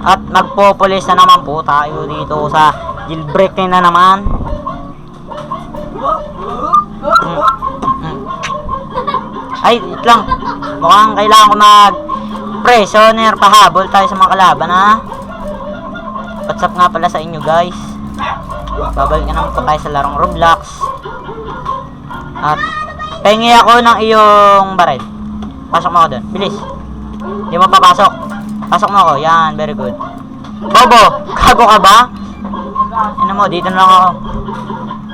At magpopulis na naman po tayo dito sa jailbreak na naman. Ay, wait lang. Mukhang kailangan ko mag-prisoner. Pahabol tayo sa mga kalaban, ha? What's up nga pala sa inyo, guys? Babalik na naman po tayo sa larong Roblox. At pengi ako ng iyong baril. Pasok mo ako doon. Bilis. Hindi mo papasok. Pasok mo ako. Yan. Very good. Bobo! Kago ka ba? Ano mo? Dito na lang ako.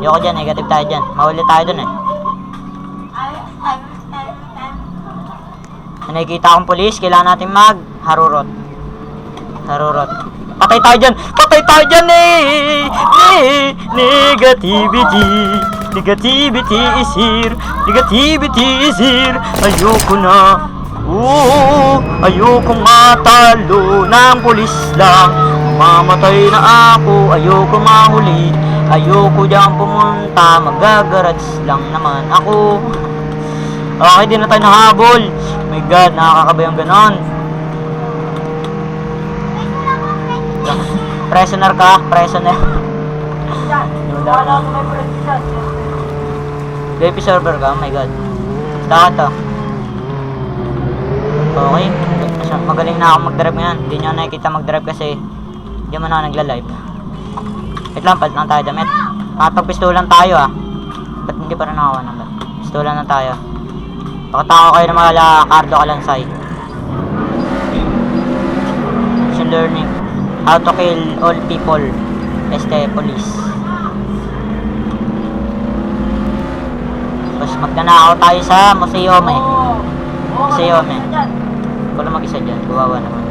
Ayoko dyan. Negative tayo dyan. Mahuli tayo doon eh. Nakikita akong polis. Kailangan natin mag-harurot. Harurot. Patay tayo dyan! Patay tayo dyan eh! Negativity! Negativity is here! Negativity is here! Ayoko na! Ayoko matalo ng pulis lang. Mamatay na ako, ayoko mahuli. Ayoko dyan pumunta, magagarage lang naman ako. Okay, di na tayo nahabol. My God, nakakakaba yung ganon. Prisoner ka? Prisoner. VIP server ka? Oh my God. Saka to. Okay. Magaling na ako mag-drive ngayon. Hindi nyo nakikita mag-drive kasi hindi mo na ako nagla-live. Wait lang, palit lang tayo damit. Makapag-pistolan tayo ah. Ba't hindi pa rin nakawa naman? Pistolan na tayo. Pakatako kayo ng mga Cardo Kalansay. Action learning. How to kill all people. Police. Tapos magnanakaw tayo sa museum eh. Museum eh. Wala mag-isa dyan. Kawawa naman.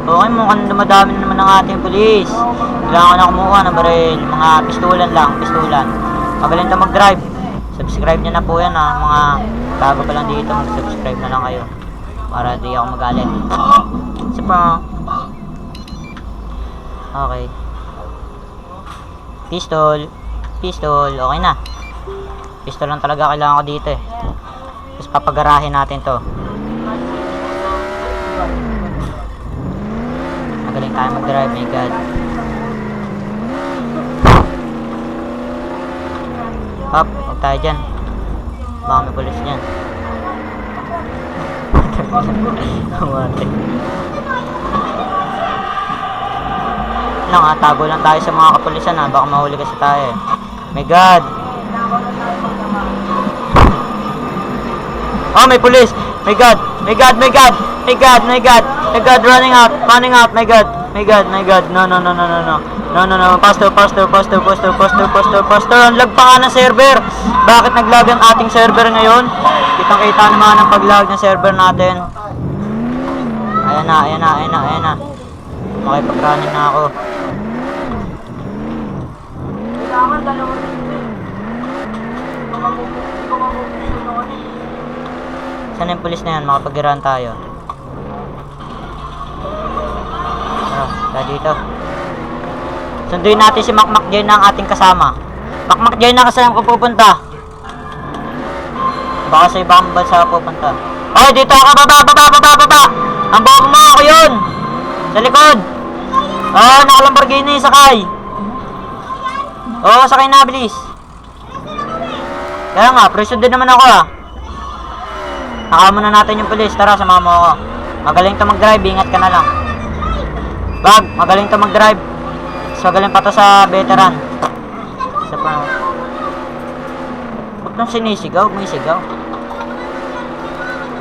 Okay, mukhang dumadami na naman ang ating police. Kailangan ko na kumuha ng baril. Mga pistolan lang. Pistolan. Magaling na mag-drive. Subscribe nyo na po yan ha. Mga bago pa lang dito. Mag-subscribe na lang kayo. Para di ako magalit. Super. Okay. Pistol. Pistol. Okay na. Pistol lang talaga kailangan ko dito eh. Tapos papagarahin natin to. Magaling tayo mag-drive. My God. Hop. Huwag tayo dyan. Baka may pulis dyan. Kumate. Lang ha, tago lang tayo sa mga kapulisan ha, baka mahuli kasi tayo eh. My God. Oh, may pulis. My God. My God, my God. My God, my God. My God, running out. Running out, my God. My God, my God. No, no, no, no, no, no. No, no, no. Pastor, pastor, pastor, pastor, pastor, pastor, pastor. Ang lag pa nga ng server. Bakit naglag ang ating server ngayon? Kitang-kita naman ang paglag ng server natin. Ayan na, ayan na, ayan na, ayan na. Makipag-running na ako. Kailangan dalawa dito eh. Saan yung pulis na yan? Makapag-iran tayo. Tara dito. Sunduin natin si Makmak J na ang ating kasama. Makmak J na kasi ako pupunta. Baka sa ibang bansa pupunta. Oy, dito ako! Baba! Baba! Baba! Baba! Ang bobo mo ako yun! Sa likod! Oh, naka-Lamborghini, sakay! Oo, sakay na, bilis. Kaya nga, preso din naman ako ah. Nakama na natin yung pulis. Tara, samahan mo ako. Magaling to mag-drive, ingat ka na lang. Wag, magaling to mag-drive. So, galing pa to sa veteran. Isa pa. Huwag nang sinisigaw, may sigaw.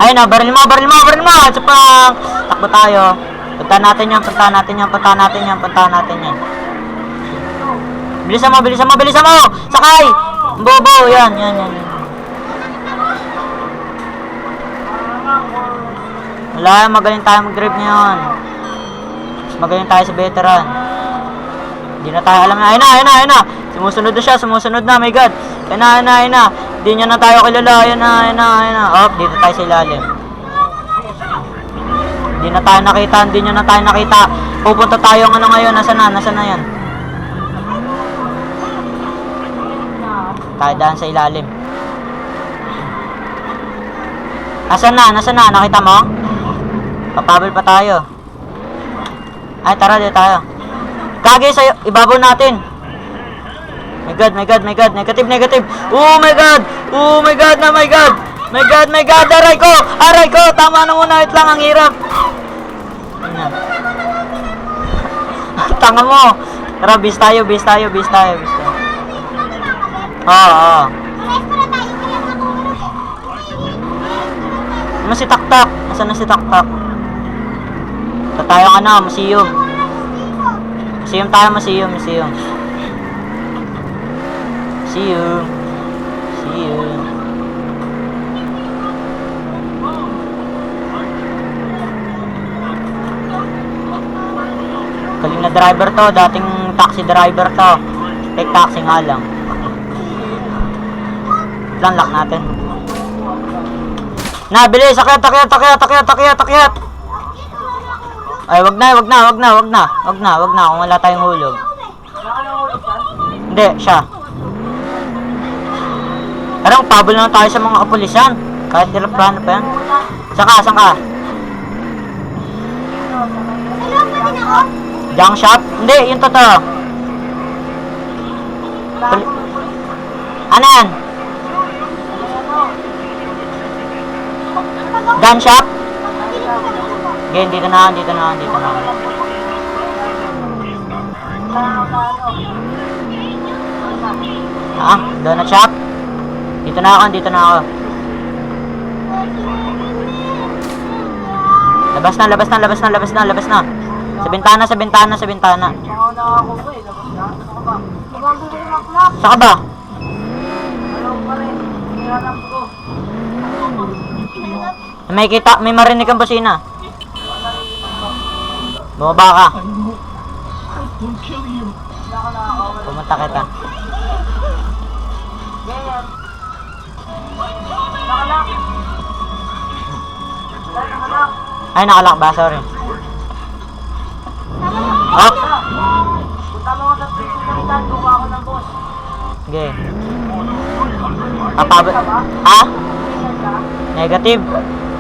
Ayun na, baril mo, baril mo, baril mo! Isa pa, takbo tayo. Puntahan natin yan, puntahan natin yan, puntahan natin yan, puntahan natin yan. Bilisan mo, bilisan mo, bilisan mo! Sakay! Bobo, yan, yan, yan. Wala, magaling tayo mag-drive ngayon. Magaling tayo sa veteran. Hindi na tayo alam na, ayun na, ayun na, ayun na. Sumusunod na siya, sumusunod na, my God. Ayun na, ayun na, ayun na. Hindi niya na tayo kilala, ayun na, ayun na, ayun na. Oh, dito tayo sa ilalim. Hindi na tayo nakita, hindi niya na tayo nakita. Pupunta tayo ng ano ngayon, nasa na yan. Tayo daan sa ilalim. Nasaan na? Nasaan na? Nakita mo? Papabol pa tayo. Ay, tara, dito tayo. Kage, sa'yo, ibabaw natin. My God, my God, my God. Negative, negative. Oh my God! Oh my God, na my God! My God, my God! Aray ko! Aray ko! Tama na muna. Wait lang, ang hirap. Ayan. Tanga mo. Tara, bis tayo, bis tayo, bis tayo, bis tayo. Oo. Ano si Taktak? Nasaan na si Taktak? Sa tayo ka na, museum. Museum tayo, museum, museum. Museum. Museum. Galing na driver to, dating taxi driver to. Take taxi nga lang. Lang lock natin. Na, bilis, akyat, akyat, akyat, akyat, akyat, akyat. Ay, wag na, wag na, wag na, wag na. Wag na, wag na, kung wala tayong hulog. Hindi, siya. Parang pabol na tayo sa mga kapulisan. Kahit nilaplano pa yan. Saan ka, saan ka? Junk shop? Hindi, yung totoo. Ano yan? Gun shop? Okay, dito na, dito na, dito na. Ah, donut shop? Dito na ako, dito na ako. Labas na, labas na, labas na, labas na, labas na. Sa bintana, sa bintana, sa bintana. Saan ka ba? May kita, may marinig kang busina. Bumaba ka. Pumunta kita. Ay, nakalak ba? Sorry. Up. Punta mo sa prison ng dad, buka ako ng boss. Okay. Papabal. Ha? Negative.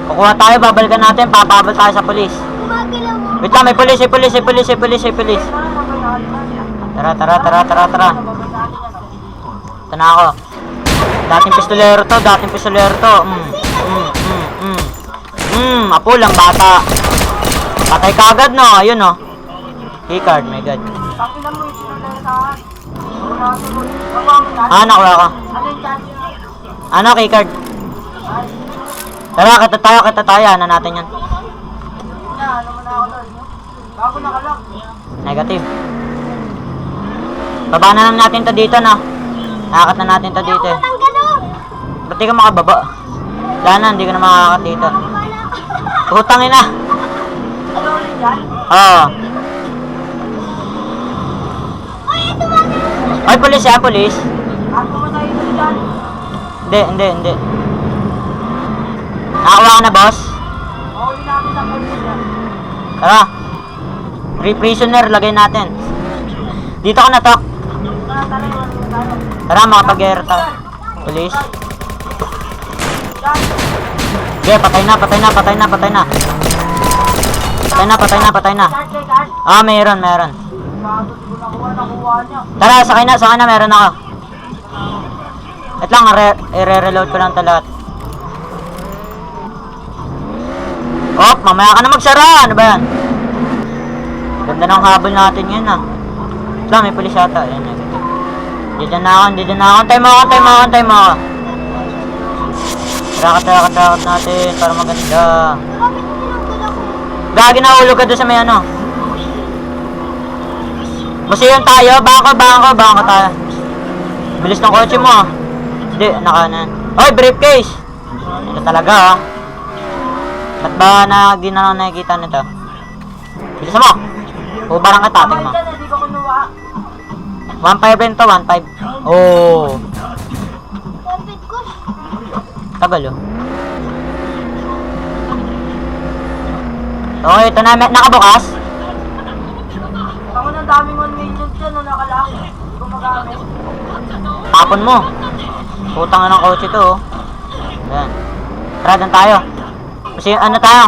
Kukuha tayo, babalikan natin, papabal tayo sa polis. Wait lang, may polis, may polis, may polis, may polis, may polis. Tara, tara, tara, tara, tara. Ito na ako. Dating pistolero to, dating pistolero to. Apulang bata. Patay ka agad, no? Ayun, no? Keycard, my God. Pakilan mo yung sinulerahan. Ah, nakuha ka. Ano yung chance yun? Ano, keycard? Tara, kita tayo. Ano natin yan? Ano mo na ako doon? Bago nakalak. Negative. Baba na lang natin to dito, no? Nakakat na natin to dito, eh. Ba't di ka makababa? Wala na, hindi ka na makakakat dito. Utangin na. Ano ulit yan? Oo. Ay, polis yan, polis. Ako matay ulit yan. Hindi, hindi, hindi. Nakakuha ka na, boss? Mahuli namin sa polis yan. Tara. Free prisoner, lagay natin. Dito ka na, Tok. Tara, iwan mo tayo. Tara, makapag-air tayo. Polis. Okay, patay na, patay na, patay na, patay na. Patay na, patay na, patay na. Card, card. Ah, mayroon, mayroon. Bago siguro nakuha niya. Tara, sakay na, meron ako. Wait lang, i-reload ko lang ito lahat. Op, mamaya ka na magsara. Ano ba yan? Ganda ng habol natin yun, ah. Wait lang, may pulis yata. Ayan, yan. Dito na ako, dito na ako. Antay mo ako, antay mo ako, antay mo ako. Tarakat natin para maganda. Gagi na ulog ka doon sa may ano. Museum tayo, bangko tayo. Bilis ng kotse mo, ah. Hindi, nakanan. Oy, briefcase! Ito talaga, ah. Ba't ba di na lang nakikita nito? Bilisan mo! Ubarang ka, tating mo. Kamay dyan, hindi ko kinuha. 1.5 rin to, 1.5. Oh. Tagal, oh. Okay, ito na, nakabukas. Ako ng daming 1 million dyan na nakalak. Hindi ko magamit. Tapon mo. Putang na ng kotse to, oh. Yan. Tara, doon tayo. Kasi ano tayo?